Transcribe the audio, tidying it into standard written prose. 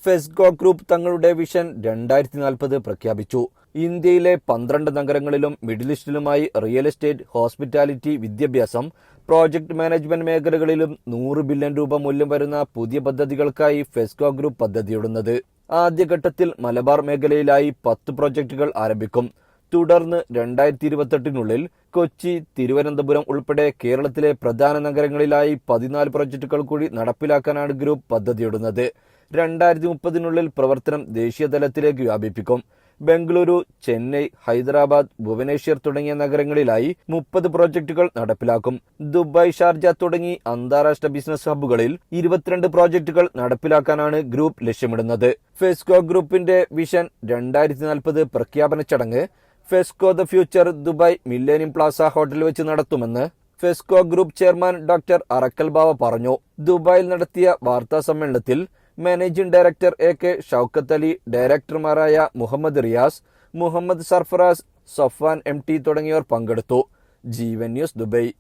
ഫെസ്കോ group തങ്ങളുടെ vision 2040 പ്രഖ്യാപിച്ചു. ഇന്ത്യയിലെ 12 നഗരങ്ങളിലും മിഡിൽ ഈസ്റ്റിലുമായി റിയൽ എസ്റ്റേറ്റ്, ഹോസ്പിറ്റാലിറ്റി, വിദ്യാഭ്യാസം, പ്രോജക്ട് മാനേജ്മെന്റ് മേഖലകളിലും 100 ബില്യൺ രൂപ മൂല്യം വരുന്ന പുതിയ പദ്ധതികൾക്കായി ഫെസ്കോ ഗ്രൂപ്പ് പദ്ധതിയിടുന്നത്. ആദ്യഘട്ടത്തിൽ മലബാർ മേഖലയിലായി 10 പ്രോജക്ടുകൾ ആരംഭിക്കും. തുടർന്ന് 2028-നുള്ളിൽ കൊച്ചി, തിരുവനന്തപുരം ഉൾപ്പെടെ കേരളത്തിലെ പ്രധാന നഗരങ്ങളിലായി 14 പ്രോജക്ടുകൾ കൂടി നടപ്പിലാക്കാനാണ് ഗ്രൂപ്പ് പദ്ധതിയിടുന്നത്. 2030-നുള്ളിൽ പ്രവർത്തനം ദേശീയതലത്തിലേക്ക് വ്യാപിപ്പിക്കും. ബംഗളൂരു, ചെന്നൈ, ഹൈദരാബാദ്, ഭുവനേശ്വർ തുടങ്ങിയ നഗരങ്ങളിലായി 30 പ്രോജക്ടുകൾ നടപ്പിലാക്കും. ദുബായ്, ഷാർജ തുടങ്ങി അന്താരാഷ്ട്ര ബിസിനസ് ഹബ്ബുകളിൽ 22 പ്രോജക്ടുകൾ നടപ്പിലാക്കാനാണ് ഗ്രൂപ്പ് ലക്ഷ്യമിടുന്നത്. ഫെസ്കോ ഗ്രൂപ്പിന്റെ വിഷൻ 2040 പ്രഖ്യാപന ചടങ്ങ് FESCO the future Dubai millennium plaza hotel വെച്ച് നടത്തുമെന്ന് FESCO group chairman doctor Arakkal Bava പറഞ്ഞു. ദുബായിൽ നടത്തിയ വാർത്താ സമ്മേളനത്തിൽ managing director AK Shoukath Ali, ഡയറക്ടർമാരായ മുഹമ്മദ് റിയാസ്, മുഹമ്മദ് സർഫറാസ്, സഫ്വാൻ MT തുടങ്ങിയവർ പങ്കെടുത്തു. Jeevan news, Dubai.